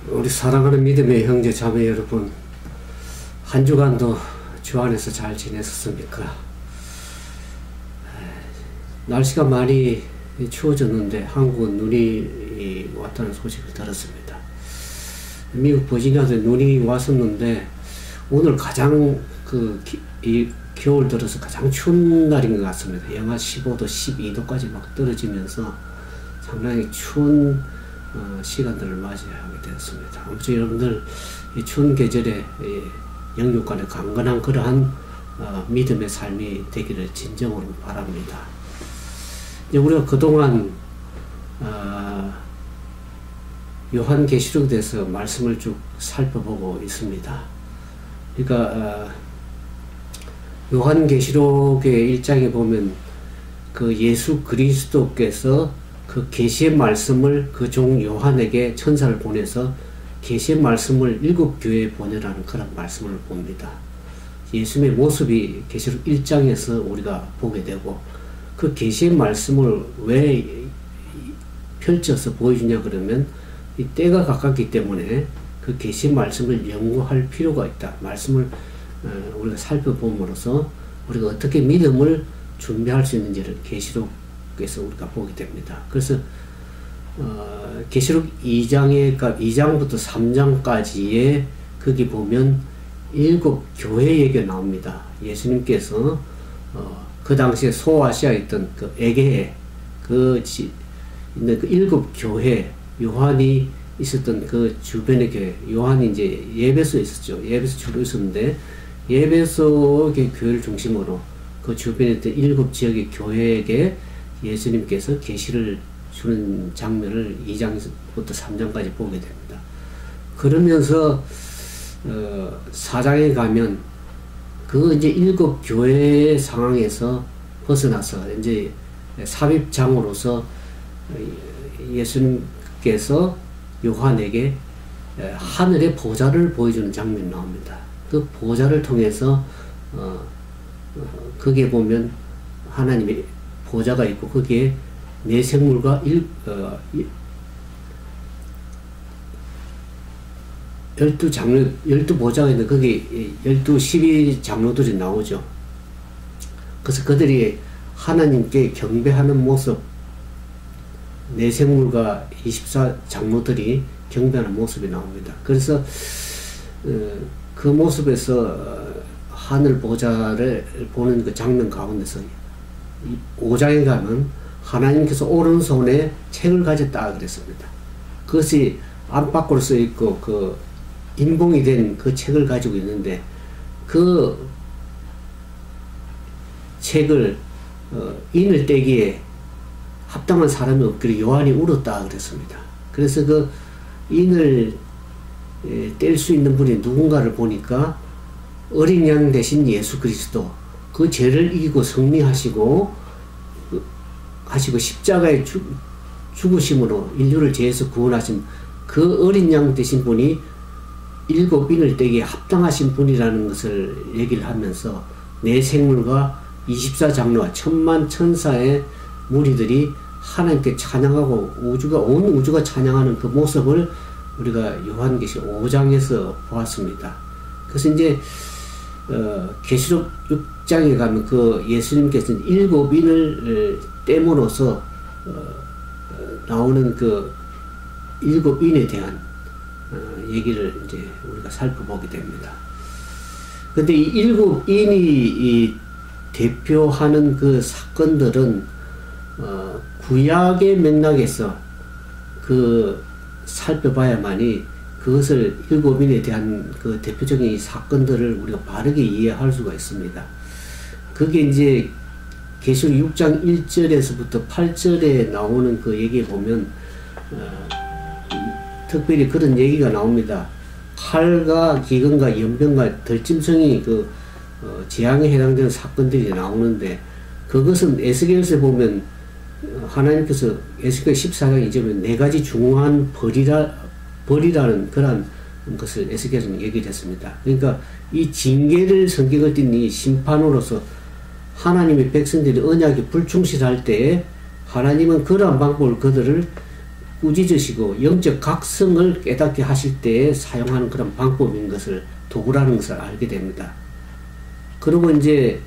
우리 사랑하는 믿음의 형제 자매 여러분, 한 주간도 주 안에서 잘 지냈었습니까? 날씨가 많이 추워졌는데 한국은 눈이 왔다는 소식을 들었습니다. 미국 버지니아도 눈이 왔었는데 오늘 가장 이 겨울 들어서 가장 추운 날인 것 같습니다. 영하 15도, 12도까지 막 떨어지면서 상당히 추운 시간들을 맞이하게 되었습니다. 아무튼 여러분들 이 추운 계절에 영육 간의 강건한 그러한 믿음의 삶이 되기를 진정으로 바랍니다. 이제 우리가 그동안 요한계시록에 대해서 말씀을 쭉 살펴보고 있습니다. 그러니까 요한계시록의 1장에 보면 그 예수 그리스도께서 그 계시의 말씀을 그 종 요한에게 천사를 보내서 계시의 말씀을 7교회에 보내라는 그런 말씀을 봅니다. 예수님의 모습이 계시록 1장에서 우리가 보게 되고, 그 계시의 말씀을 왜 펼쳐서 보여주냐 그러면 이 때가 가깝기 때문에 그 계시의 말씀을 연구할 필요가 있다. 말씀을 우리가 살펴봄으로써 우리가 어떻게 믿음을 준비할 수 있는지를 계시록에서 우리가 보게 됩니다. 그래서 계시록 2장부터 3장까지의 거기 보면 7교회 얘기가 나옵니다. 예수님께서 그 당시에 소아시아에 있던 그 에게에 있는 그 7교회, 요한이 있었던 그 주변의 교회, 요한이 이제 예배소에 있었죠. 예배소 주로 있었는데 예배소의 교회를 중심으로 그 주변에 있던 7지역의 교회에게 예수님께서 계시를 주는 장면을 2장부터 3장까지 보게 됩니다. 그러면서 4장에 가면 그 이제 7교회의 상황에서 벗어나서 이제 삽입장으로서 예수님께서 요한에게 하늘의 보좌를 보여주는 장면이 나옵니다. 그 보좌를 통해서 거기에 보면 하나님의 보좌가 있고 거기에 네 생물과 12보좌가 있는데 거기 12장로들이 나오죠. 그래서 그들이 하나님께 경배하는 모습, 네 생물과 24장로들이 경배하는 모습이 나옵니다. 그래서 그 모습에서 하늘 보좌를 보는 그 장면 가운데서 5장에 가면 하나님께서 오른손에 책을 가졌다 그랬습니다. 그것이 안팎으로 써 있고 그 인봉이 된 그 책을 가지고 있는데 그 책을 인을 떼기에 합당한 사람이 없기를 요한이 울었다 그랬습니다. 그래서 그 인을 뗄 수 있는 분이 누군가를 보니까 어린 양 대신 예수 그리스도, 그 죄를 이기고 승리하시고 십자가에 죽으심으로 인류를 죄에서 구원하신 그 어린 양 되신 분이 7인을 떼기에 합당하신 분이라는 것을 얘기를 하면서 네 생물과 24장로와 천만 천사의 무리들이 하나님께 찬양하고 온 우주가 찬양하는 그 모습을 우리가 요한계시록 5장에서 보았습니다. 그래서 이제 계시록 6장에 가면 그 예수님께서는 7인을 떼므로써 나오는 그 7인에 대한 얘기를 이제 우리가 살펴보게 됩니다. 근데 이 7인이 대표하는 그 사건들은 구약의 맥락에서 살펴봐야만이 그것을 7인에 대한 그 대표적인 사건들을 우리가 바르게 이해할 수가 있습니다. 그게 이제 계시록 6장 1절에서부터 8절에 나오는 그 얘기에 보면 특별히 그런 얘기가 나옵니다. 칼과 기근과 연병과 덜짐승이 재앙에 해당되는 사건들이 나오는데, 그것은 에스겔서에 보면 하나님께서 에스겔 14장 2절에 4가지 중요한 벌이라는 그런 것을 에스겔은 얘기를 했습니다. 그러니까 이 징계를 성격을 띤 이 심판으로서 하나님의 백성들이 언약에 불충실할 때에 하나님은 그러한 방법을 그들을 꾸짖으시고 영적 각성을 깨닫게 하실 때에 사용하는 그런 방법인 것을, 도구라는 것을 알게 됩니다. 그리고 이제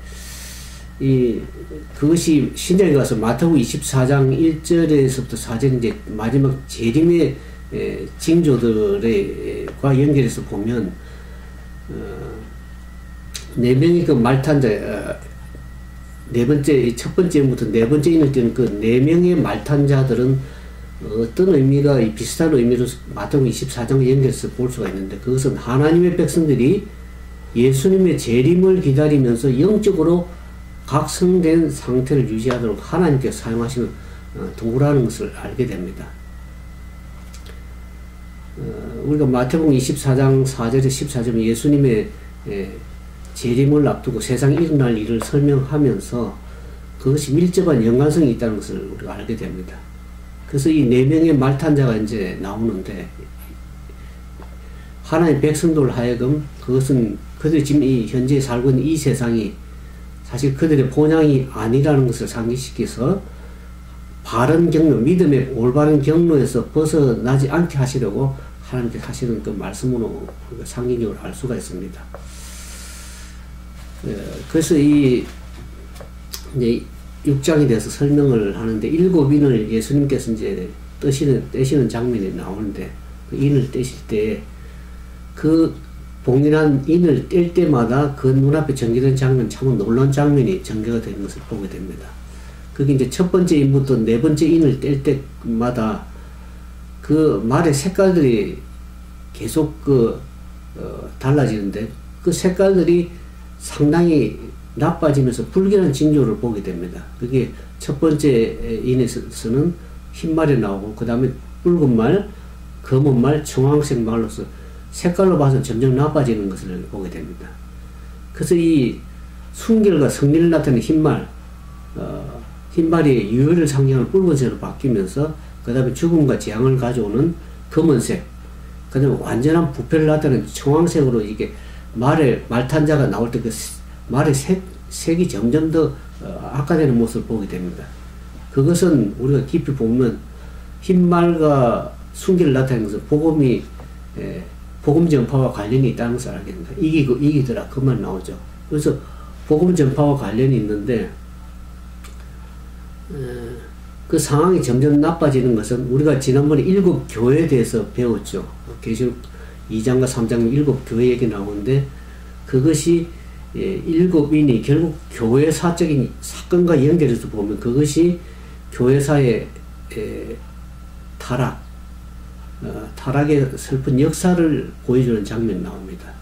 그것이 신약에 가서 마태복음 24장 1절에서부터 4절 이제 마지막 재림의 징조들과 연결해서 보면 네 명의 그 말탄자, 첫 번째부터 네 번째 인을 띄는 그 네 명의 말탄자들은 어떤 의미가 비슷한 의미로 마태복음 24장과 연결해서 볼 수가 있는데, 그것은 하나님의 백성들이 예수님의 재림을 기다리면서 영적으로 각성된 상태를 유지하도록 하나님께서 사용하시는 도구라는 것을 알게 됩니다. 우리가 마태복음 24장 4절에 14절에 예수님의 재림을 앞두고 세상에 일어날 일을 설명하면서 그것이 밀접한 연관성이 있다는 것을 우리가 알게 됩니다. 그래서 이 네 명의 말탄자가 이제 나오는데, 하나님 백성들 하여금 그것은 그들이 지금 현재 살고 있는 이 세상이 사실 그들의 본향이 아니라는 것을 상기시켜서 바른 경로, 믿음의 올바른 경로에서 벗어나지 않게 하시려고 하나님께서 하시는 그 말씀으로 상징적으로 알 수가 있습니다. 그래서 이제 6장에 대해서 설명을 하는데, 7인을 예수님께서 이제 떼시는 장면이 나오는데, 그 인을 떼실 때 그 봉인한 인을 뗄 때마다 그 눈앞에 전개된 장면, 참 놀라운 장면이 전개가 되는 것을 보게 됩니다. 그게 이제 첫 번째 인부터 네 번째 인을 뗄 때마다 그 말의 색깔들이 계속 달라지는데, 그 색깔들이 상당히 나빠지면서 불길한 징조를 보게 됩니다. 그게 첫 번째 인에서는 흰 말이 나오고, 그 다음에 붉은 말, 검은 말, 청황색 말로서 색깔로 봐서 점점 나빠지는 것을 보게 됩니다. 그래서 이 순결과 성리를 나타내는 흰말, 흰말이 유혈을 상징하는 붉은색으로 바뀌면서, 그 다음에 죽음과 재앙을 가져오는 검은색, 그 다음에 완전한 부패를 나타내는 청황색으로 이게 말탄자가 나올 때 그 말의 색이 점점 더 악화되는 모습을 보게 됩니다. 그것은 우리가 깊이 보면 흰말과 순결을 나타내는 것은 복음 전파와 관련이 있다는 것을 알게 됩니다. 이기더라 그 말 나오죠. 그래서 복음 전파와 관련이 있는데, 그 상황이 점점 나빠지는 것은 우리가 지난번에 7교회에 대해서 배웠죠. 계시록 2장과 3장 7교회 얘기 나오는데, 그것이 7인이 결국 교회사적인 사건과 연결해서 보면 그것이 교회사의 타락의 슬픈 역사를 보여주는 장면이 나옵니다.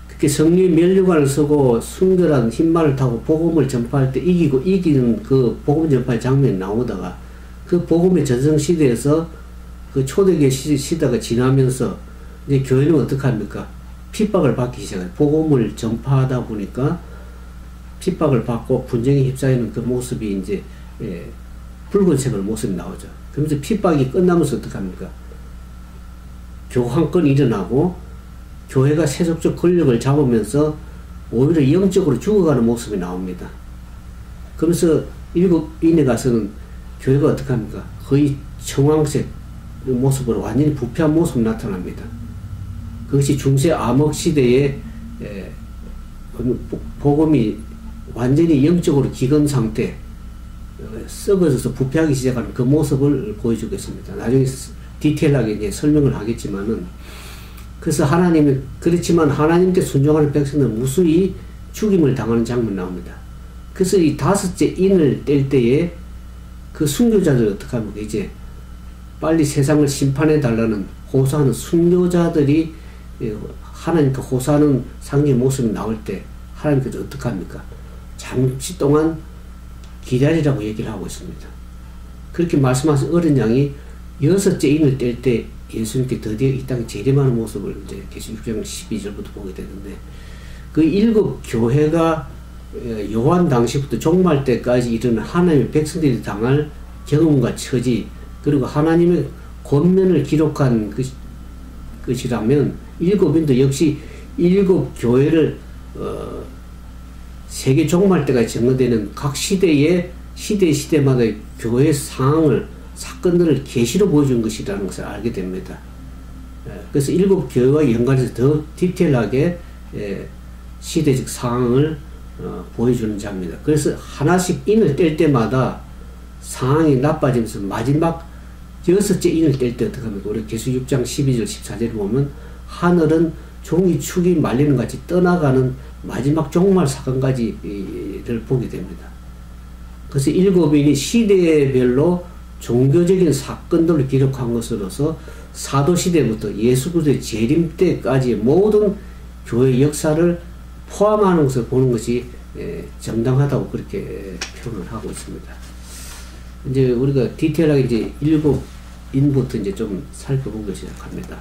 그렇게 성리 면류관을 쓰고 순결한 흰말을 타고 복음을 전파할 때 이기는 그 복음 전파의 장면이 나오다가, 그 복음의 전성시대에서 그 초대교회 시대가 지나면서 이제 교회는 어떻게 합니까? 핍박을 받기 시작해요. 복음을 전파하다 보니까 핍박을 받고 분쟁에 휩싸이는 그 모습이 이제 붉은색으로 모습이 나오죠. 그러면서 핍박이 끝나면서 어떻게 합니까? 교황권이 일어나고 교회가 세속적 권력을 잡으면서 오히려 영적으로 죽어가는 모습이 나옵니다. 그러면서 7인에 가서는 교회가 어떻게 합니까? 거의 청황색 모습으로 완전히 부패한 모습이 나타납니다. 그것이 중세 암흑 시대에 복음이 완전히 영적으로 기근 상태, 썩어져서 부패하기 시작하는 그 모습을 보여주고 있습니다. 나중에 디테일하게 이제 설명을 하겠지만은, 그래서 그렇지만 하나님께 순종하는 백성들은 무수히 죽임을 당하는 장면이 나옵니다. 그래서 이 5째 인을 뗄 때에 그 순교자들이 어떻게 합니까? 이제 빨리 세상을 심판해 달라는 호소하는 순교자들이 하나님께 호소하는 상징의 모습이 나올 때 하나님께서 어떻게 합니까? 잠시 동안 기다리라고 얘기를 하고 있습니다. 그렇게 말씀하신 어린 양이 6째 인을 뗄 때 예수님께 드디어 이 땅에 재림하는 모습을 이제 계시록 6장 12절부터 보게 되는데, 그 7교회가 요한 당시부터 종말 때까지 일어난 하나님의 백성들이 당할 경험과 처지, 그리고 하나님의 권면을 기록한 것이라면 7인도 역시 7교회를 세계 종말 때까지 정거되는 각 시대마다 교회 상황을 사건들을 계시로 보여준 것이라는 것을 알게 됩니다. 그래서 일곱 교회와 연관해서 더 디테일하게 시대적 상황을 보여주는 자입니다. 그래서 하나씩 인을 뗄 때마다 상황이 나빠지면서 마지막 6째 인을 뗄 때 어떻게 합니까? 우리 계수 6장 12절 14절을 보면 하늘은 종이 축이 말리는 같이 떠나가는 마지막 종말 사건까지를 보게 됩니다. 그래서 일곱 인이 시대별로 종교적인 사건들을 기록한 것으로서 사도시대부터 예수 그리스도의 재림 때까지 모든 교회 역사를 포함하는 것을 보는 것이 정당하다고 그렇게 표현을 하고 있습니다. 이제 우리가 디테일하게 이제 일곱 인부터 이제 좀 살펴보기 시작합니다.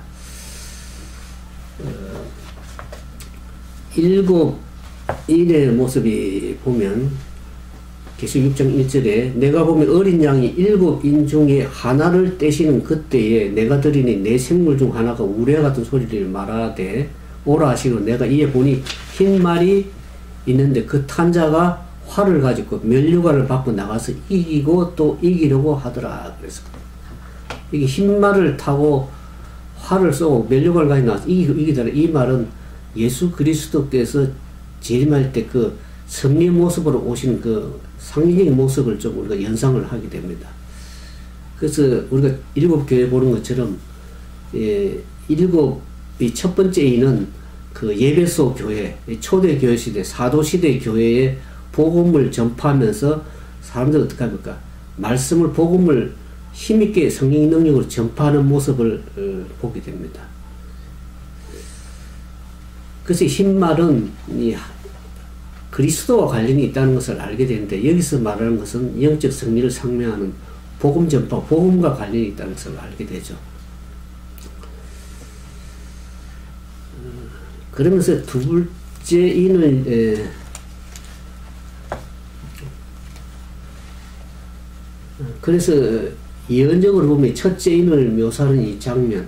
일곱 인의 모습이 보면 계시 6장 1절에 내가 보면 어린 양이 일곱 인 중에 하나를 떼시는 그때에 내가 들으니 내 생물 중 하나가 우레와 같은 소리를 말하되 오라 하시고 내가 이에 보니 흰 말이 있는데 그 탄자가 활을 가지고 면류관을 받고 나가서 이기고 또 이기려고 하더라. 그래서 이게 흰 말을 타고 활을 쏘고 면류관을 가지고 나가서 이기더라. 이 말은 예수 그리스도께서 재림할 때 그 승리의 모습으로 오시는 그 상징적인 모습을 좀 우리가 연상을 하게 됩니다. 그래서 우리가 일곱 교회 보는 것처럼 일곱이 첫 번째 인은 그 예배소 교회, 초대 교회 시대, 사도 시대 교회에 복음을 전파하면서 사람들 어떻게 합니까? 말씀을 복음을 힘있게 성령 능력으로 전파하는 모습을 보게 됩니다. 그래서 흰 말은 이 그리스도와 관련이 있다는 것을 알게 되는데 여기서 말하는 것은 영적 승리를 상명하는 복음 전파, 복음과 관련이 있다는 것을 알게 되죠. 그러면서 두 번째 인을 그래서 예언적으로 보면 첫째 인을 묘사하는 이 장면,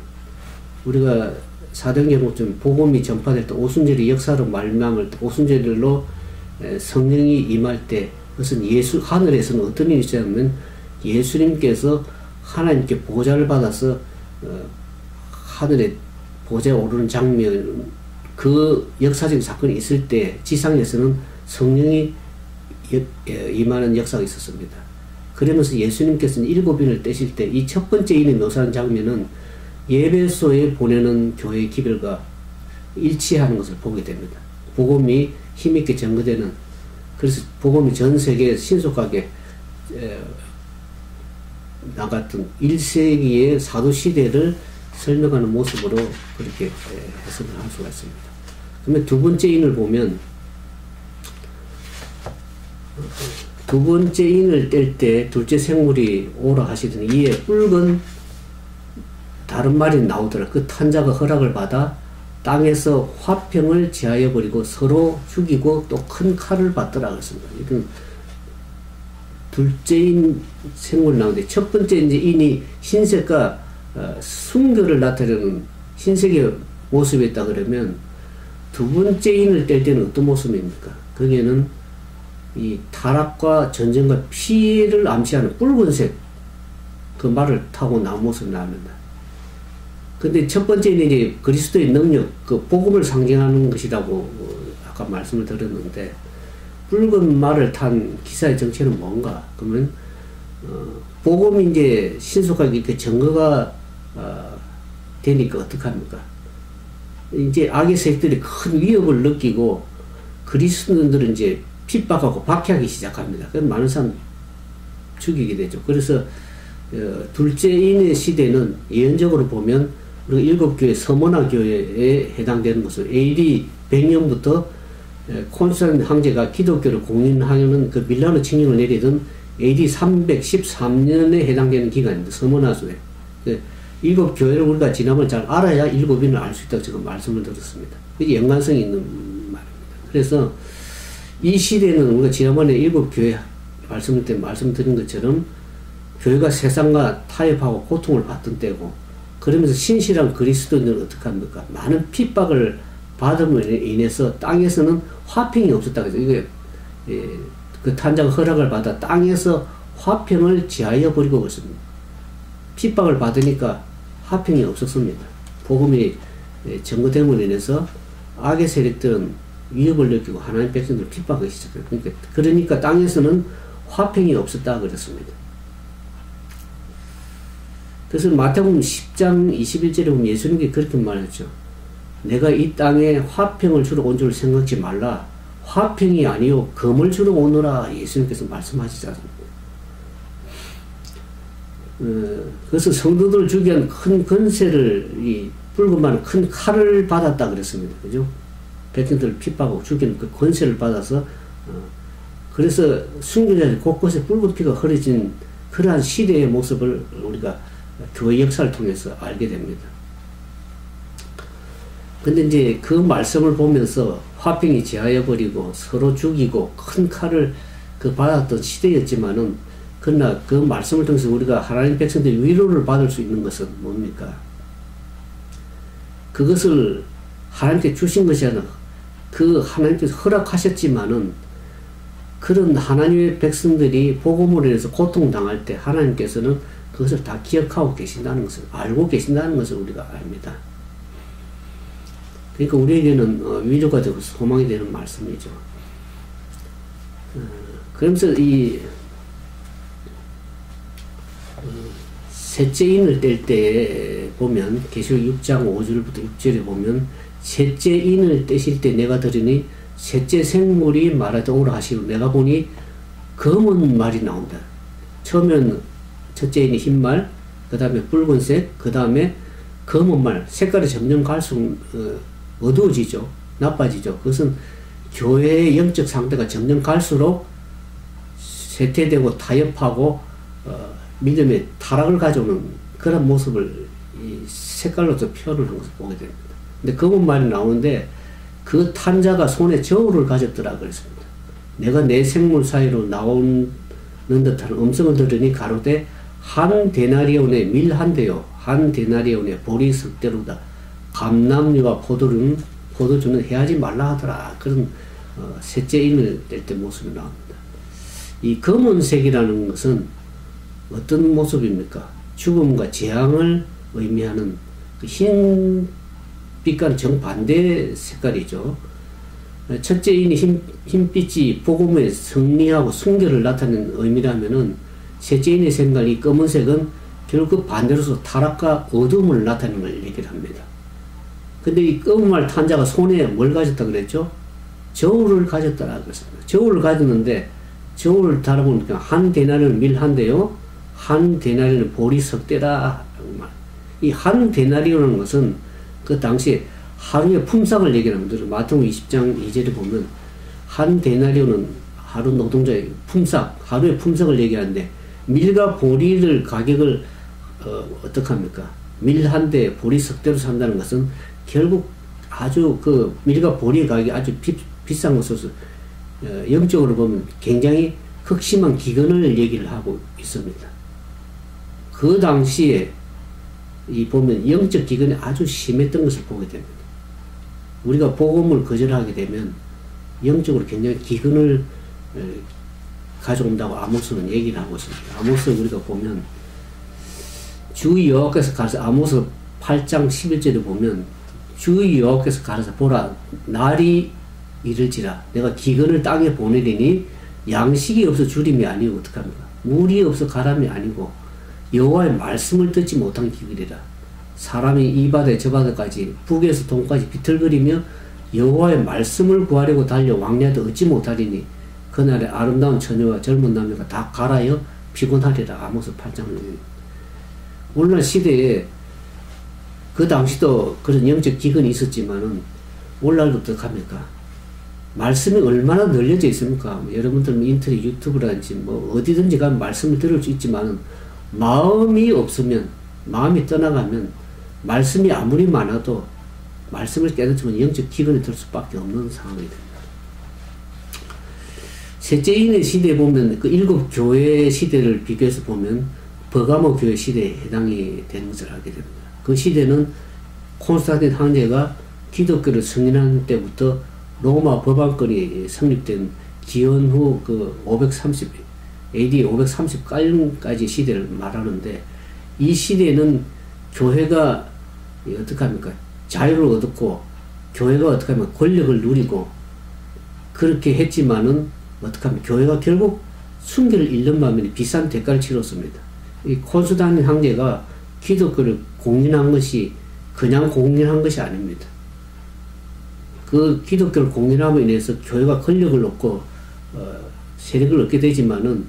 우리가 사도행전 복음이 전파될 때 오순절의 역사로 말미암을 때 오순절로 성령이 임할 때 그것은 하늘에서는 어떤 일이 있었냐면 예수님께서 하나님께 보좌를 받아서 하늘에 보좌에 오르는 장면, 그 역사적인 사건이 있을 때 지상에서는 성령이 임하는 역사가 있었습니다. 그러면서 예수님께서는 일곱 인을 떼실 때 이 첫 번째 인을 묘사하는 장면은 예배소에 보내는 교회의 기별과 일치하는 것을 보게 됩니다. 복음이 힘있게 전거되는, 그래서 복음이 전 세계에 신속하게 나갔던 1세기의 사도시대를 설명하는 모습으로 그렇게 해석을 할 수가 있습니다. 그러면 두 번째 인을 보면 두 번째 인을 뗄 때 둘째 생물이 오라 하시더니 이에 붉은 다른 말이 나오더라. 그 탄자가 허락을 받아 땅에서 화평을 제하여 버리고 서로 죽이고 또 큰 칼을 받더라 그랬습니다. 이건 둘째인 생물이 나오는데 첫 번째 이제 인이 흰색과 순결을 나타내는 흰색의 모습이 있다 그러면 두 번째 인을 뗄 때는 어떤 모습입니까? 거기에는 이 타락과 전쟁과 피해를 암시하는 붉은색 그 말을 타고 나온 모습이 나옵니다. 근데 첫 번째는 이제 그리스도의 능력, 그 복음을 상징하는 것이라고 아까 말씀을 드렸는데 붉은 말을 탄 기사의 정체는 뭔가? 그러면 복음이 이제 신속하게 이렇게 증거가 되니까 어떡합니까? 이제 악의 세력들이 큰 위협을 느끼고 그리스도인들은 이제 핍박하고 박해하기 시작합니다. 그래서 많은 사람 죽이게 되죠. 그래서 둘째 인의 시대는 예언적으로 보면 우리가 일곱 교회 서머나 교회에 해당되는 것은 AD 100년부터 콘스탄틴 황제가 기독교를 공인하려는 그 밀라노 칙령을 내리던 AD 313년에 해당되는 기간입니다. 서머나수에. 일곱 교회를 우리가 지난번에 잘 알아야 일곱인을 알 수 있다고 지금 말씀을 드렸습니다. 이게 연관성이 있는 말입니다. 그래서 이 시대는 우리가 지난번에 일곱 교회 말씀드린 것처럼 교회가 세상과 타협하고 고통을 받던 때고 그러면서 신실한 그리스도인들은 어떻게 합니까? 많은 핍박을 받음으로 인해서 땅에서는 화평이 없었다. 그래서 이게 그 탄자가 허락을 받아 땅에서 화평을 제하여 버리고 그렇습니다. 핍박을 받으니까 화평이 없었습니다. 복음이 전거됨으로 인해서 악의 세력들은 위협을 느끼고 하나님 백성들을 핍박하기 시작해요. 그러니까 땅에서는 화평이 없었다 그랬습니다. 그래서 마태복음 10장 21절에 보면 예수님께 그렇게 말했죠. 내가 이 땅에 화평을 주러 온 줄 생각지 말라. 화평이 아니요 검을 주러 오노라 예수님께서 말씀하시지 않습니까? 그래서 성도들을 죽이는 큰 권세를 붉은만 큰 칼을 받았다 그랬습니다. 그죠? 백성들을 핍박하고 죽이는 그 권세를 받아서 그래서 순교자들 곳곳에 붉은 피가 흐려진 그러한 시대의 모습을 우리가 교회 역사를 통해서 알게 됩니다. 근데 이제 그 말씀을 보면서 화평이 제하여버리고 서로 죽이고 큰 칼을 받았던 시대였지만은 그러나 그 말씀을 통해서 우리가 하나님 백성들이 위로를 받을 수 있는 것은 뭡니까? 그것을 하나님께 주신 것이 아니라 그 하나님께서 허락하셨지만은 그런 하나님의 백성들이 복음으로 인해서 고통당할 때 하나님께서는 그것을 다 기억하고 계신다는 것을 알고 계신다는 것을 우리가 압니다. 그러니까 우리에게는 위로가 되고 소망이 되는 말씀이죠. 그러면서 이 셋째 인을 뗄 때 보면 계시록 6장 5절부터 6절에 보면 셋째 인을 떼실 때 내가 들으니 셋째 생물이 말하되 오라 하시고 내가 보니 검은 말이 나온다. 처음엔 첫째 인이 흰 말, 그 다음에 붉은색, 그 다음에 검은 말. 색깔이 점점 갈수록 어두워지죠. 나빠지죠. 그것은 교회의 영적 상태가 점점 갈수록 쇠퇴되고 타협하고 믿음의 타락을 가져오는 그런 모습을 이 색깔로서 표현을 한 것을 보게 됩니다. 근데 검은 말이 나오는데 그 탄자가 손에 저울을 가졌더라 그랬습니다. 내가 내 생물 사이로 나오는 듯한 음성을 들으니 가로되 한 데나리온의 밀 한 대요 한 데나리온의 보리 석대로다. 감람류와 포도주는 해하지 말라 하더라. 그런 셋째 인을 뗄 때 모습이 나옵니다. 이 검은색이라는 것은 어떤 모습입니까? 죽음과 재앙을 의미하는 그 흰빛과는 정반대 색깔이죠. 첫째 인이 흰빛이 복음의 승리하고 순결을 나타내는 의미라면은 셋째 인의 색깔이 검은색은 결국 그 반대로서 타락과 어둠을 나타내는 걸 얘기를 합니다. 근데 이 검은 말 탄자가 손에 뭘 가졌다 그랬죠? 저울을 가졌다라 그랬습니다. 저울을 가졌는데 저울을 달아보니까 한 데나리온 밀 한 대요 한 데나리온은 보리 석대라. 이 한 데나리온이라는 것은 그 당시에 하루의 품삯을 얘기합니다. 마태복음 20장 2절에 보면 한 데나리온은 하루 노동자의 품삯, 하루의 품삯을 얘기하는데 밀과 보리를 가격을 어떻게 합니까? 밀 한 대 보리 석대로 산다는 것은 결국 아주 그 밀과 보리의 가격이 아주 비싼 것으로서 영적으로 보면 굉장히 극심한 기근을 얘기를 하고 있습니다. 그 당시에 이 보면 영적 기근이 아주 심했던 것을 보게 됩니다. 우리가 복음을 거절하게 되면 영적으로 굉장히 기근을 가져온다고 아모스는 얘기를 하고 있습니다. 아모스 우리가 보면 주 여호와께서 가르쳐 아모스 8장 11절에 보면 주 여호와께서 가르쳐 보라 날이 이를지라 내가 기근을 땅에 보내리니 양식이 없어 주림이 아니고 어떡합니까? 물이 없어 가람이 아니고 여호와의 말씀을 듣지 못한 기근이라. 사람이 이 바다에 저 바다까지 북에서 동까지 비틀거리며 여호와의 말씀을 구하려고 달려 왕래도 얻지 못하리니 그날에 아름다운 처녀와 젊은 남녀가 다 갈아여 피곤하리라. 아모스 8장을. 오늘날 시대에 그 당시도 그런 영적 기근이 있었지만은 오늘날도 어떡합니까? 말씀이 얼마나 널려져 있습니까? 여러분들 인터넷 유튜브라든지 뭐 어디든지 가면 말씀을 들을 수 있지만은 마음이 없으면 마음이 떠나가면 말씀이 아무리 많아도 말씀을 깨닫지만 영적 기근이 들 수밖에 없는 상황이 됩니다. 셋째 인의 시대에 보면 그 일곱 교회 시대를 비교해서 보면 버가모 교회 시대에 해당이 되는 것을 알게 됩니다. 그 시대는 콘스탄틴 황제가 기독교를 승인한 때부터 로마 법안권이 성립된 기원 후 그 530 AD 530까지 시대를 말하는데 이 시대에는 교회가 어떻게 합니까? 자유를 얻었고 교회가 어떻게 하면 권력을 누리고 그렇게 했지만은 어떻게 하면 교회가 결국 순결을 잃는 반면에 비싼 대가를 치렀습니다. 이 콘스탄틴 황제가 기독교를 공인한 것이 그냥 공인한 것이 아닙니다. 그 기독교를 공인함으로 인해서 교회가 권력을 얻고 세력을 얻게 되지만은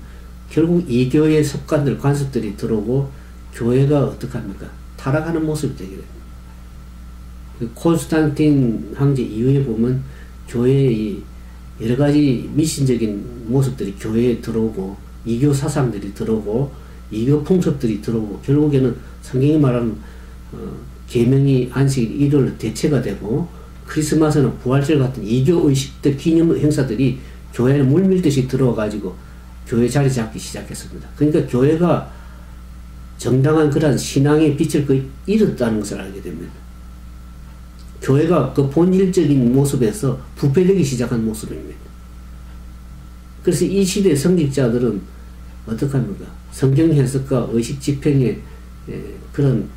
결국 이교의 습관들, 관습들이 들어오고 교회가 어떻게 합니까? 타락하는 모습이 되게 됩니다. 콘스탄틴 황제 이후에 보면 교회의 여러 가지 미신적인 모습들이 교회에 들어오고 이교 사상들이 들어오고 이교 풍습들이 들어오고 결국에는 성경이 말하는 계명이 안식일 일요일 대체가 되고 크리스마스는 부활절 같은 이교 의식들 기념 행사들이 교회에 물밀듯이 들어와 가지고 교회 자리 잡기 시작했습니다. 그러니까 교회가 정당한 그런 신앙의 빛을 거의 잃었다는 것을 알게 됩니다. 교회가 그 본질적인 모습에서 부패되기 시작한 모습입니다. 그래서 이 시대 성직자들은 어떻게 합니까? 성경 해석과 의식 집행에 그런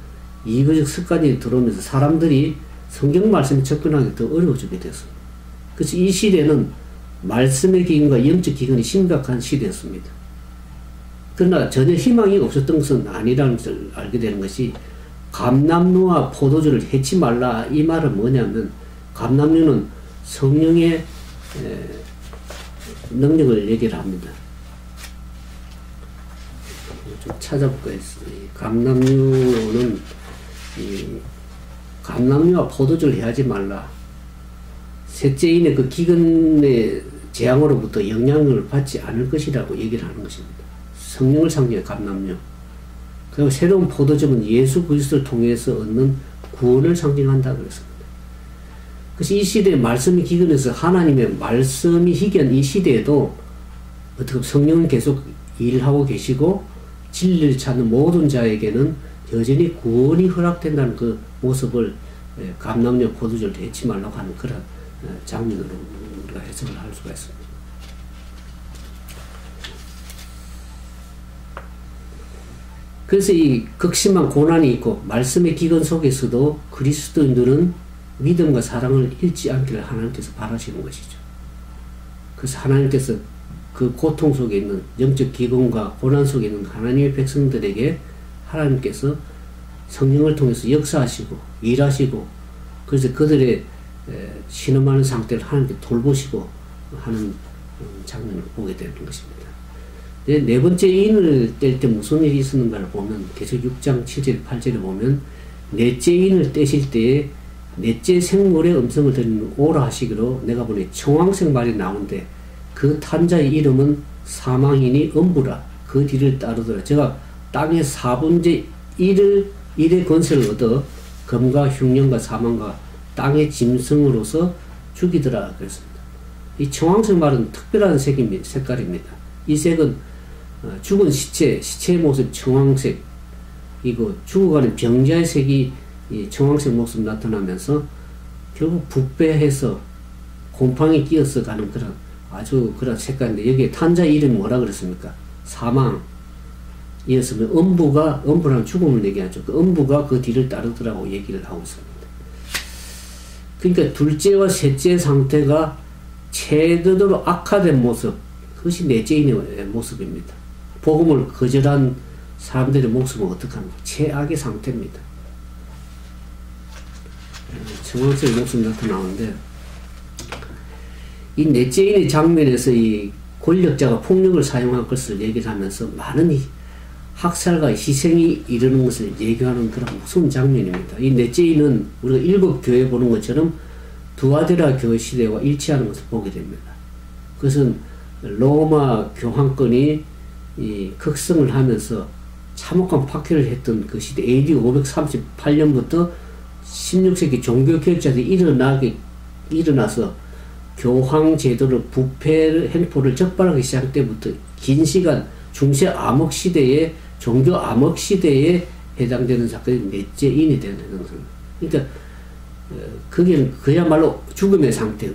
이교적 습관이 들어오면서 사람들이 성경 말씀에 접근하기 더 어려워지게 됐습니다. 그래서 이 시대는 말씀의 기근과 영적 기근이 심각한 시대였습니다. 그러나 전혀 희망이 없었던 것은 아니라는 것을 알게 되는 것이 감람류와 포도주를 해치 말라 이 말은 뭐냐면 감람류는 성령의 능력을 얘기를 합니다. 좀 찾아볼까 했어요. 감람류는 감람류와 포도주를 해하지 말라. 셋째인의 그 기근의 재앙으로부터 영향을 받지 않을 것이라고 얘기를 하는 것입니다. 성령을 상징해 감람류. 그리고 새로운 포도즙은 예수 그리스도를 통해서 얻는 구원을 상징한다 그랬습니다. 그래서 이 시대에 말씀이 기근해서 하나님의 말씀이 희귀한 이 시대에도 어떻게 성령은 계속 일하고 계시고 진리를 찾는 모든 자에게는 여전히 구원이 허락된다는 그 모습을 감람류 포도주를 해치 말라고 하는 그런 장면으로 우리가 해석을 할 수가 있습니다. 그래서 이 극심한 고난이 있고 말씀의 기근 속에서도 그리스도인들은 믿음과 사랑을 잃지 않기를 하나님께서 바라시는 것이죠. 그래서 하나님께서 그 고통 속에 있는 영적 기근과 고난 속에 있는 하나님의 백성들에게 하나님께서 성령을 통해서 역사하시고 일하시고 그래서 그들의 신음하는 상태를 하나님께 돌보시고 하는 장면을 보게 되는 것입니다. 네 번째 인을 뗄 때 무슨 일이 있었는가를 보면 계속 6장 7절 8절에 보면 넷째 인을 떼실 때에 넷째 생물의 음성을 들으면 오라 하시기로 내가 보니 청황색 말이 나오는데 그 탄자의 이름은 사망이니 음부라 그 뒤를 따르더라. 제가 땅의 4분의 1의 권세를 얻어 검과 흉년과 사망과 땅의 짐승으로서 죽이더라 그랬습니다. 이 청황색 말은 특별한 색깔입니다. 이 색은 죽은 시체의 모습 청황색이고 죽어가는 병자의 색이 이 청황색 모습 나타나면서 결국 부패해서 곰팡이 끼어서 가는 그런 아주 그런 색깔인데 여기에 탄자 이름이 뭐라 그랬습니까? 사망이었으면 음부라는 죽음을 얘기하죠. 그 음부가 그 뒤를 따르더라고 얘기를 하고 있습니다. 그러니까 둘째와 셋째 상태가 최대로 악화된 모습, 그것이 넷째인의 모습입니다. 복음을 거절한 사람들의 모습은 어떻게 합니까? 최악의 상태입니다. 청황색 모습이 나타나는데 이 넷째인의 장면에서 이 권력자가 폭력을 사용한 것을 얘기를 하면서 많은 학살과 희생이 이르는 것을 얘기하는 그런 무서운 장면입니다. 이 넷째인은 우리가 일곱 교회 보는 것처럼 두아데라 교회 시대와 일치하는 것을 보게 됩니다. 그것은 로마 교황권이 이 극성을 하면서 참혹한 박해를 했던 그 시대 AD 538년부터 16세기 종교개혁자들이 일어나서 교황 제도를 부패 횡포를 적발하기 시작할 때부터 긴 시간 중세 암흑 시대에 종교 암흑 시대에 해당되는 사건이 넷째 인이 되는 것입니다. 그러니까 그게 그야말로 죽음의 상태,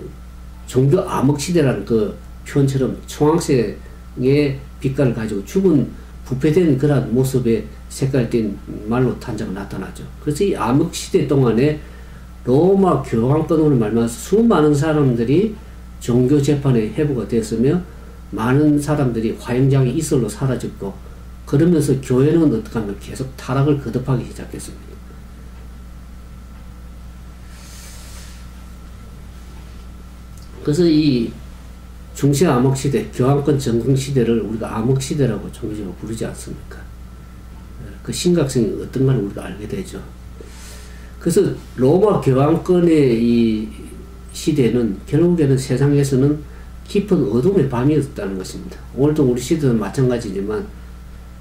종교 암흑 시대라는 그 표현처럼 청황색의 빛깔을 가지고 죽은 부패된 그런 모습의 색깔 띤 말로 탄자가 나타나죠. 그래서 이 암흑시대 동안에 로마 교황권으로 말미암아 수많은 사람들이 종교 재판에 회부가 되었으며 많은 사람들이 화영장에 이슬로 사라졌고, 그러면서 교회는 어떻게 하면 계속 타락을 거듭하기 시작했습니다. 그래서 이 중세 암흑시대, 교황권 전승시대를 우리가 암흑시대라고 종교적으로 부르지 않습니까? 그 심각성이 어떤가를 우리가 알게 되죠. 그래서 로마 교황권의 이 시대는 결국에는 세상에서는 깊은 어둠의 밤이었다는 것입니다. 오늘도 우리 시대도 마찬가지지만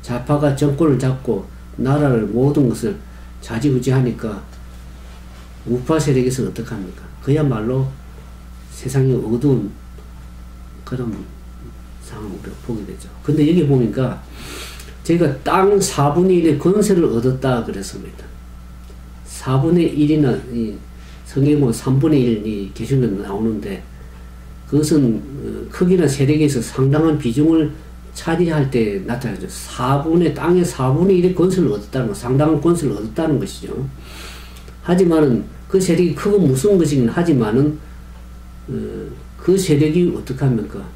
좌파가 정권을 잡고 나라를 모든 것을 좌지우지하니까 우파 세력에서는 어떡합니까? 그야말로 세상이 어두운 그런 상황을 보게 되죠. 근데 여기 보니까 저희가 땅 4분의 1의 권세를 얻었다 그랬습니다. 4분의 1이나 성경에 보면 3분의 1이 계시면 나오는데, 그것은 크기나 세력에서 상당한 비중을 차지할 때 나타나죠. 땅의 4분의 1의 권세를 얻었다는 것, 상당한 권세를 얻었다는 것이죠. 하지만은 그 세력이 크고 무서운 것이긴 하지만은 그 세력이 어떻게 합니까?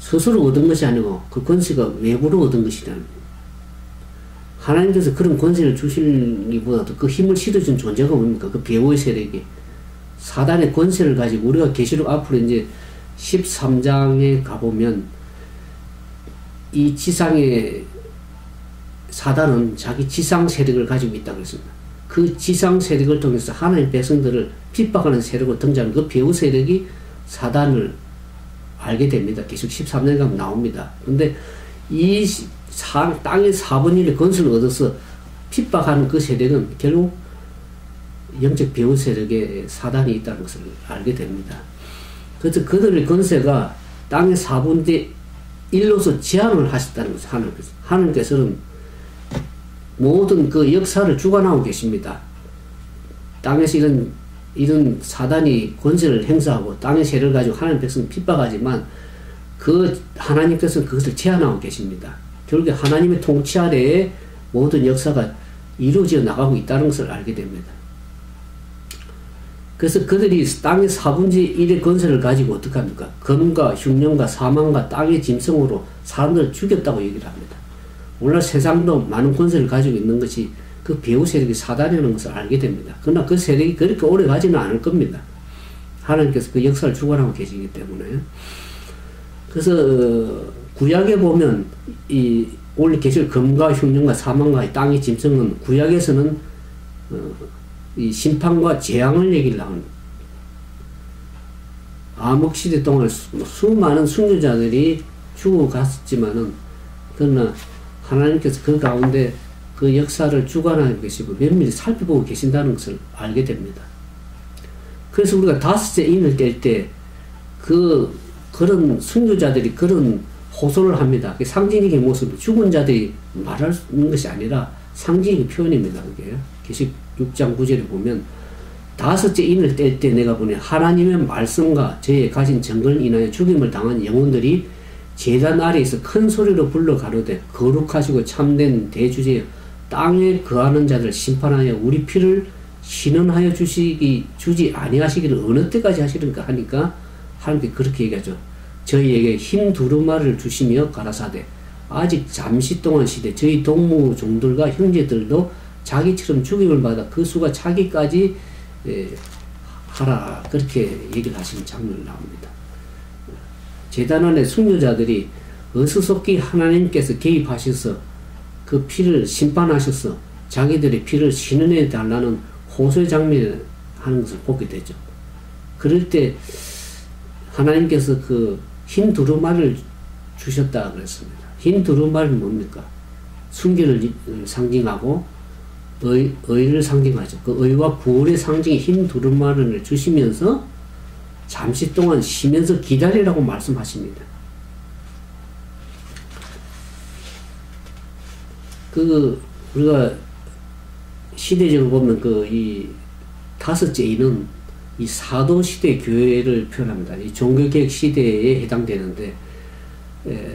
스스로 얻은 것이 아니고 그 권세가 외부로 얻은 것이라는 거예요. 하나님께서 그런 권세를 주시기보다도 그 힘을 실어준 존재가 뭡니까? 그 배후의 세력이 사단의 권세를 가지고, 우리가 계시록 앞으로 이제 13장에 가보면 이 지상의 사단은 자기 지상 세력을 가지고 있다고 했습니다. 그 지상 세력을 통해서 하나님 백성들을 핍박하는 세력으로 등장하는 그 배후 세력이 사단을 알게 됩니다. 계속 13년에 가면 나옵니다. 근데 이 땅의 4분의 1의 권세를 얻어서 핍박하는 그 세력은 결국 영적 배후 세력에 사단이 있다는 것을 알게 됩니다. 그래서 그들의 권세가 땅의 4분의 1로서 제한을 하셨다는 것을 하나님께서는 모든 그 역사를 주관하고 계십니다. 땅에서 이런 사단이 권세를 행사하고 땅의 세력을 가지고 하나님 백성을 핍박하지만 그 하나님께서는 그것을 제한하고 계십니다. 결국에 하나님의 통치 아래에 모든 역사가 이루어져 나가고 있다는 것을 알게 됩니다. 그래서 그들이 땅의 4분의 1의 권세를 가지고 어떻게 합니까? 검과 흉년과 사망과 땅의 짐승으로 사람들을 죽였다고 얘기를 합니다. 오늘날 세상도 많은 권세를 가지고 있는 것이 그 배후 세력이 사단이라는 것을 알게 됩니다. 그러나 그 세력이 그렇게 오래 가지는 않을 겁니다. 하나님께서 그 역사를 주관하고 계시기 때문에. 그래서 구약에 보면 오늘 계실 검과 흉년과 사망과 땅의 짐승은 구약에서는 이 심판과 재앙을 얘기를 합니다. 암흑시대 동안 수많은 순교자들이 죽어갔지만은, 그러나 하나님께서 그 가운데 그 역사를 주관하고 계시고 면밀히 살펴보고 계신다는 것을 알게 됩니다. 그래서 우리가 다섯째 인을 뗄 때 그런 순교자들이 그런 호소를 합니다. 상징적인 모습을 죽은 자들이 말하는 것이 아니라 상징의 표현입니다. 그게 계시 6장 9절에 보면 다섯째 인을 뗄 때 내가 보니 하나님의 말씀과 저의 가진 정권을 인하여 죽임을 당한 영혼들이 제단 아래에서 큰 소리로 불러 가로되 거룩하시고 참된 대주제여 땅에 거하는 자들 심판하여 우리 피를 신원하여 주지 아니하시기를 어느 때까지 하시는가 하니까 하나님께 그렇게 얘기하죠. 저희에게 흰 두루마리를 주시며 가라사대 아직 잠시 동안 시대 저희 동무 종들과 형제들도 자기처럼 죽임을 받아 그 수가 차기까지 하라, 그렇게 얘기를 하시는 장면이 나옵니다. 제단 안에 순교자들이 어수속히 하나님께서 개입하셔서 그 피를 심판하셔서 자기들의 피를 신원해 달라는 호소의 장면을 하는 것을 보게 되죠. 그럴 때 하나님께서 그 흰 두루마리를 주셨다 그랬습니다. 흰 두루마리는 뭡니까? 순결을 상징하고 의를 상징하죠. 그 의와 부활의 상징이 흰 두루마리를 주시면서 잠시 동안 쉬면서 기다리라고 말씀하십니다. 우리가 시대적으로 보면 이 다섯째 인은 이 사도시대 교회를 표현합니다. 이 종교개혁 시대에 해당되는데,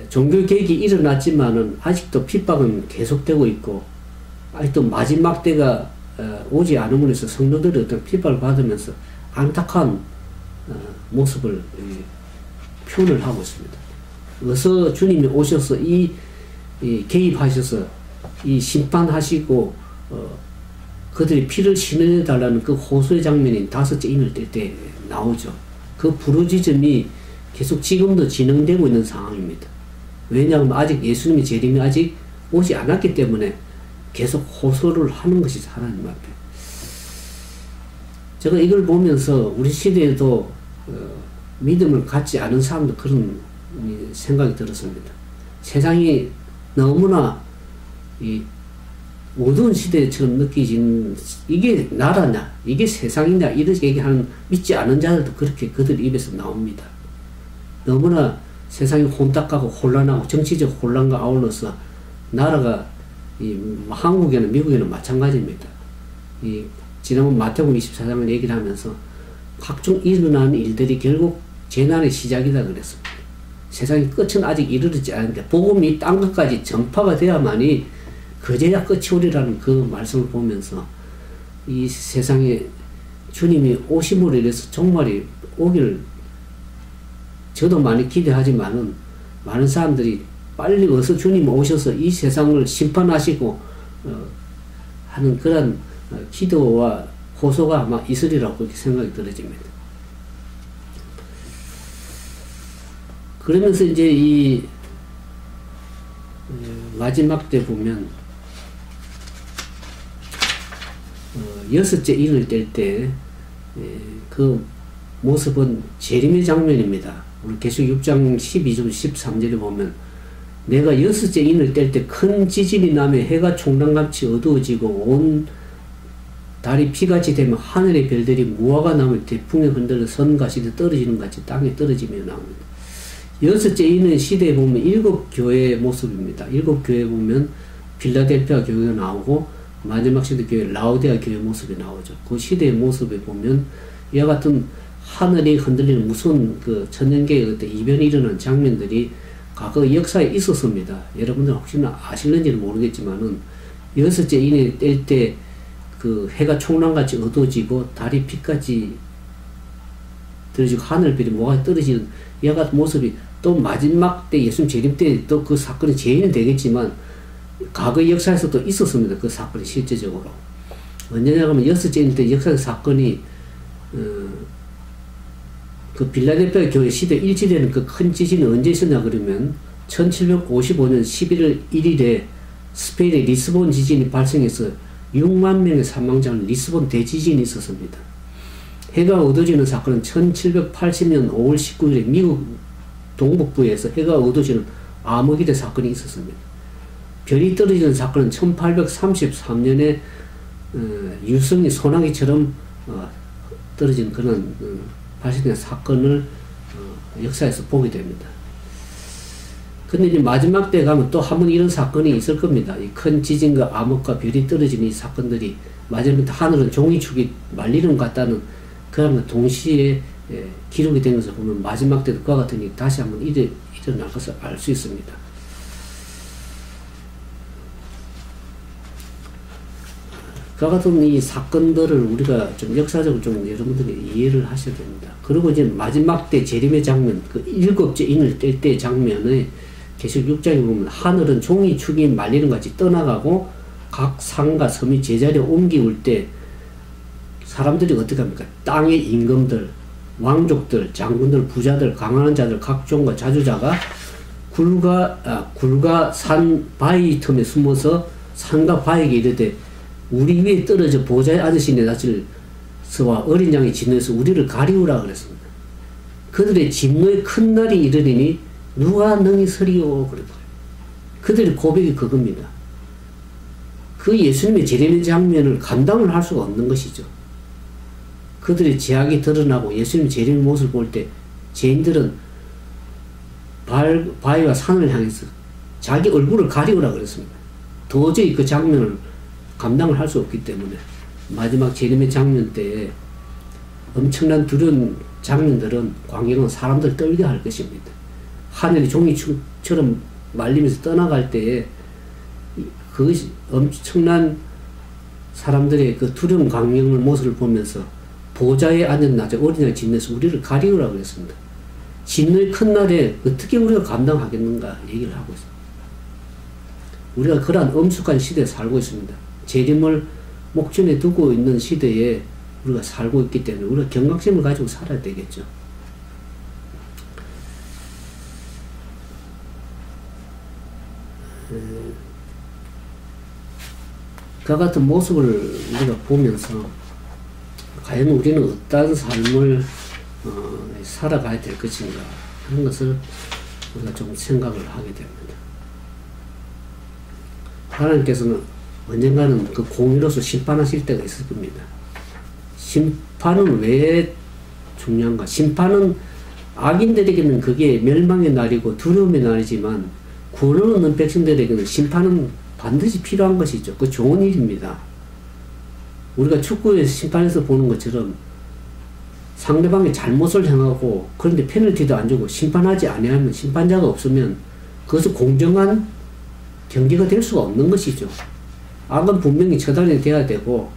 종교개혁이 일어났지만은 아직도 핍박은 계속되고 있고, 아직도 마지막 때가 오지 않음으로 해서 성도들이 어떤 핍박을 받으면서 안타까운 모습을 표현을 하고 있습니다. 어서 주님이 오셔서 이 개입하셔서 이 심판하시고 그들이 피를 신어달라는 그 호소의 장면이 5째 인을 뗄 때 나오죠. 그 부르짖음이 계속 지금도 진행되고 있는 상황입니다. 왜냐하면 아직 예수님의 재림이 아직 오지 않았기 때문에 계속 호소를 하는 것이 하나님 앞에. 제가 이걸 보면서 우리 시대에도 믿음을 갖지 않은 사람도 그런 생각이 들었습니다. 세상이 너무나 이 어두운 시대처럼 느끼진, 이게 나라냐, 이게 세상이냐, 이렇게 얘기하는 믿지 않은 자들도 그렇게 그들 입에서 나옵니다. 너무나 세상이 혼탁하고 혼란하고 정치적 혼란과 아울러서 나라가 한국에는 미국에는 마찬가지입니다. 지난번 마태복음 24장을 얘기를 하면서 각종 일어나는 일들이 결국 재난의 시작이다 그랬습니다. 세상의 끝은 아직 이르지 않은데 복음이 땅 끝까지 전파가 돼야만이 그제야 끝이 오리라는 그 말씀을 보면서 이 세상에 주님이 오심으로 인해서 종말이 오기를 저도 많이 기대하지만은 많은 사람들이 빨리 어서 주님 오셔서 이 세상을 심판하시고 하는 그런 기도와 호소가 아마 있으리라고 그렇게 생각이 들어집니다. 그러면서 이제 이 마지막 때 보면 6째 인을 뗄 때 그 모습은 재림의 장면입니다. 우리 계시록 6장 12절 13절에 보면 내가 6째 인을 뗄 때 큰 지진이 나며 해가 총랑같이 어두워지고 온 달이 피같이 되면 하늘의 별들이 무화과 나무 대풍에 흔들려 선가시에 떨어지는 같이 땅에 떨어지며 나옵니다. 6째 인의 시대에 보면 7교회의 모습입니다. 7교회에 보면 필라델피아 교회가 나오고 마지막 시대 교회 라오디아 교회 모습이 나오죠. 그 시대의 모습에 보면 이와 같은 하늘이 흔들리는 무서운 그 천년계의 어떤 이변이 일어나는 장면들이 과거 역사에 있었습니다. 여러분들 혹시나 아실는지는 모르겠지만은 6째 인을 뗄 때 그 해가 총랑같이 어두워지고 달이 빛같이 떨어지고 하늘별이 뭐가 떨어지는 이와 같은 모습이 또 마지막 때 예수님 재림 때 또 그 사건이 재현이 되겠지만 과거 역사에서도 있었습니다. 그 사건이 실제적으로. 언제냐 하면 6째 인 때 역사적 사건이 그 빌라델피아 교회 시대 일치되는 그 큰 지진이 언제 있었냐 그러면 1755년 11월 1일에 스페인의 리스본 지진이 발생해서 6만 명의 사망자는 리스본 대지진이 있었습니다. 해가 어두워지는 사건은 1780년 5월 19일에 미국 동북부에서 해가 어두워지는 암흑일의 사건이 있었습니다. 별이 떨어지는 사건은 1833년에 유성이 소나기처럼 떨어진 그런 발생된 사건을 역사에서 보게 됩니다. 근데 이제 마지막 때 가면 또 한 번 이런 사건이 있을 겁니다. 이 큰 지진과 암흑과 별이 떨어지는 이 사건들이 마지막에 하늘은 종이축이 말리는 것 같다는 그런 동시에 기록이 되는 것을 보면 마지막 때도 그와 같은 일이 다시 한번 일어날 것을 알 수 있습니다. 그와 같은 이 사건들을 우리가 좀 역사적으로 좀 여러분들이 이해를 하셔야 됩니다. 그리고 이제 마지막 때 재림의 장면, 그 7째 인을 뗄 때 장면에 계시록 6장에 보면 하늘은 종이축이 말리는 것 같이 떠나가고 각 산과 섬이 제자리에 옮기울 때 사람들이 어떻게 합니까? 땅의 임금들, 왕족들, 장군들, 부자들, 강한 자들, 각종과 자주자가 굴과 산 바위 틈에 숨어서 산과 바위에게 이르되 우리 위에 떨어져 보좌의 아저씨네 낯을서와 어린 양의 진노에서 우리를 가리우라 그랬습니다. 그들의 진노의 큰 날이 이르리니 누가 능히 서리오 그랬어요. 그들의 고백이 그겁니다. 그 예수님의 재림의 장면을 감당을 할 수가 없는 것이죠. 그들의 죄악이 드러나고 예수님의 재림의 모습을 볼 때 죄인들은 바위와 산을 향해서 자기 얼굴을 가리우라 그랬습니다. 도저히 그 장면을 감당을 할 수 없기 때문에 마지막 재림의 장면 때에 엄청난 두려운 장면들은 광경은 사람들 떨게 할 것입니다. 하늘이 종이처럼 말리면서 떠나갈 때에 그것이 엄청난 사람들의 그 두려움 강령의 모습을 보면서 보좌에 앉은 낮에 어린아이 진노에서 우리를 가리우라고 그랬습니다. 진노의 큰 날에 어떻게 우리가 감당하겠는가 얘기를 하고 있습니다. 우리가 그러한 엄숙한 시대에 살고 있습니다. 재림을 목전에 두고 있는 시대에 우리가 살고 있기 때문에 우리가 경각심을 가지고 살아야 되겠죠. 그와 같은 모습을 우리가 보면서 과연 우리는 어떤 삶을 살아가야 될 것인가 하는 것을 우리가 좀 생각을 하게 됩니다. 하나님께서는 언젠가는 그 공의로서 심판하실 때가 있을 겁니다. 심판은 왜 중요한가? 심판은 악인들에게는 그게 멸망의 날이고 두려움의 날이지만 구원을 얻는 백성들에게는 심판은 반드시 필요한 것이죠. 그 좋은 일입니다. 우리가 축구에서 심판에서 보는 것처럼 상대방의 잘못을 향하고 그런데 페널티도 안 주고 심판하지 아니하면 심판자가 없으면 그것은 공정한 경기가 될 수가 없는 것이죠. 악은 분명히 처단이 돼야 되고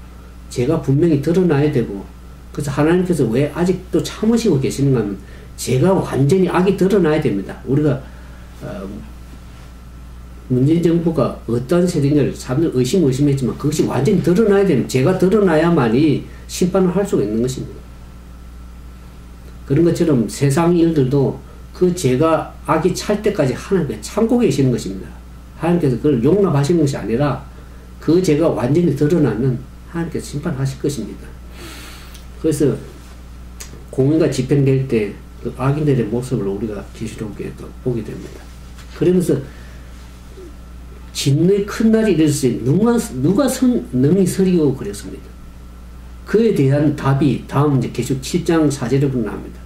죄가 분명히 드러나야 되고 그래서 하나님께서 왜 아직도 참으시고 계시는가 하면 죄가 완전히 악이 드러나야 됩니다. 우리가 문재인 정부가 어떤 세대인가를 사람들 의심했지만 그것이 완전히 드러나야 됩니다. 죄가 드러나야만이 심판을 할 수가 있는 것입니다. 그런 것처럼 세상 일들도 그 죄가 악이 찰 때까지 하나님께서 참고 계시는 것입니다. 하나님께서 그걸 용납하시는 것이 아니라 그 죄가 완전히 드러나면 하나님께서 심판하실 것입니다. 그래서 공의가 집행될 때 그 악인들의 모습을 우리가 계시록에 보게 됩니다. 그러면서 진노의 큰 날이 이르렀으니 누가 능히 서리오 그랬습니다. 그에 대한 답이 다음 이제 계시록 7장 4절에 나옵니다.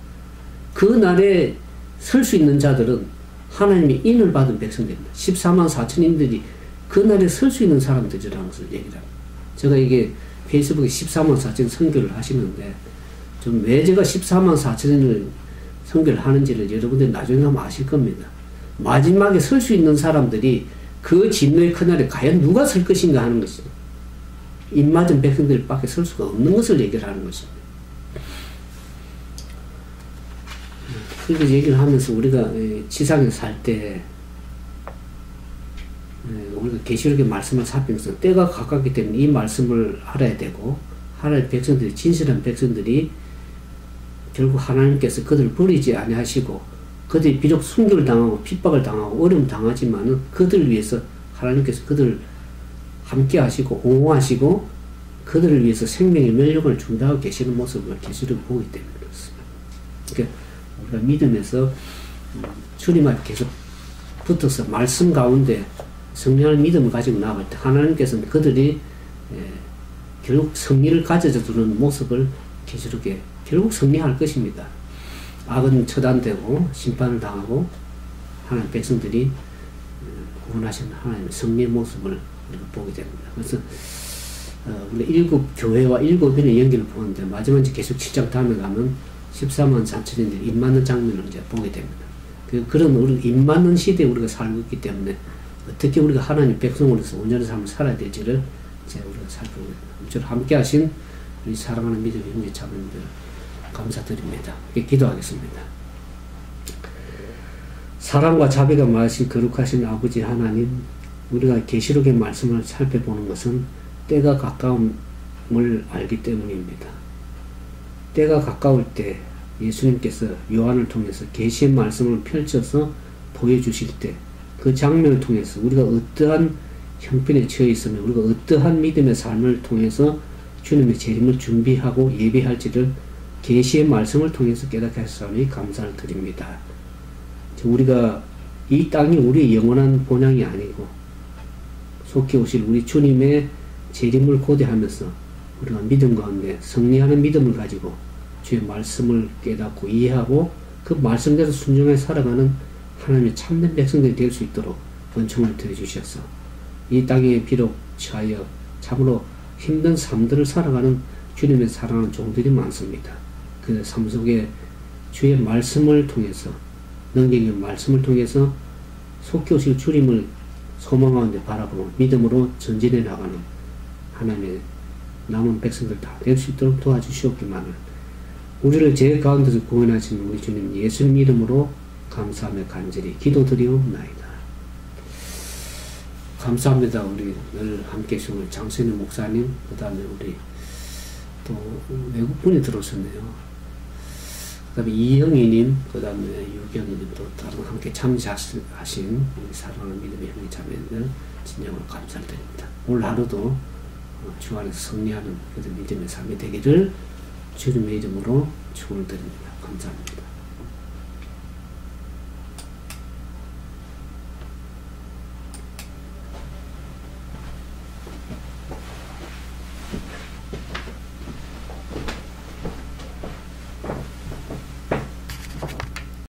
그 날에 설 수 있는 자들은 하나님의 인을 받은 백성들입니다. 14만 4천인들이 그 날에 설 수 있는 사람들이라는 것을 얘기를 합니다. 제가 이게 페이스북에 14만 4천 선교를 하시는데 좀 왜 제가 14만 4천을 선교를 하는지를 여러분들 나중에 가면 아실 겁니다. 마지막에 설 수 있는 사람들이 그 진노의 그날에 과연 누가 설 것인가 하는 것이죠. 입맞은 백성들 밖에 설 수가 없는 것을 얘기를 하는 것입니다. 그렇게 얘기를 하면서 우리가 지상에 살 때 우리가 계시록의 말씀을 살피면서 때가 가깝기 때문에 이 말씀을 알아야 되고 하나님의 백성들이 진실한 백성들이 결국 하나님께서 그들을 버리지 아니하시고 그들이 비록 순교를 당하고 핍박을 당하고 어려움 당하지만은 그들을 위해서 하나님께서 그들을 함께 하시고 옹호하시고 그들을 위해서 생명의 면역을 준다고 계시는 모습을 계시록을 보기 때문에 그렇습니다. 그러니까 우리가 믿음에서 주님 앞에 계속 붙어서 말씀 가운데 성령의 믿음을 가지고 나갈 때 하나님께서는 그들이 결국 승리를 가져다 주는 모습을 계시록에 결국 승리할 것입니다. 악은 처단되고 심판을 당하고 하나님 백성들이 구원하시는 하나님의 승리의 모습을 우리가 보게 됩니다. 그래서 우리 일곱 교회와 일곱 인의 연기를 보는데 마지막 이제 계속 7장 다음에 가면 14만 4천인들이 입맞는 장면을 이제 보게 됩니다. 그런 우리 입맞는 시대에 우리가 살고 있기 때문에 어떻게 우리가 하나님 백성으로서 온전한 삶을 살아야 될지를 이제 우리가 살펴보게 됩니다. 저를 함께 하신 우리 사랑하는 믿음의 형제 자매님들 감사드립니다. 기도하겠습니다. 사랑과 자비가 많으신 거룩하신 아버지 하나님, 우리가 계시록의 말씀을 살펴보는 것은 때가 가까움을 알기 때문입니다. 때가 가까울 때 예수님께서 요한을 통해서 계시의 말씀을 펼쳐서 보여주실 때 그 장면을 통해서 우리가 어떠한 형편에 처해 있으면 우리가 어떠한 믿음의 삶을 통해서 주님의 재림을 준비하고 예배할지를 계시의 말씀을 통해서 깨닫게 하시니 감사를 드립니다. 우리가 이 땅이 우리의 영원한 본향이 아니고 속히 오실 우리 주님의 재림을 고대하면서 우리가 믿음 가운데 승리하는 믿음을 가지고 주의 말씀을 깨닫고 이해하고 그 말씀대로 순종해 살아가는 하나님의 참된 백성들이 될 수 있도록 은총을 드려주셔서 이 땅에 비록 처하여 참으로 힘든 삶들을 살아가는 주님의 사랑하는 종들이 많습니다. 그 삶 속에 주의 말씀을 통해서 능력 있는 말씀을 통해서 속교실 주님을 소망하는데 바라보고 믿음으로 전진해 나가는 하나님의 남은 백성들 다 될 수 있도록 도와주시옵기만을 우리를 죄 가운데서 구원하신 우리 주님 예수님 이름으로 감사하며 간절히 기도드리옵나이다. 감사합니다. 우리 늘 함께 해주신 우리 장선희 목사님, 그 다음에 우리 또 외국분이 들어오셨네요. 그 다음에 이영희님, 그 다음에 유경희님도 다른 함께 참여하신 우리 사랑하는 믿음의 형제 자매들 진정으로 감사를 드립니다. 오늘 하루도 주 안에서 승리하는 믿음의 삶이 되기를 주님의 이름으로 축원을 드립니다. 감사합니다.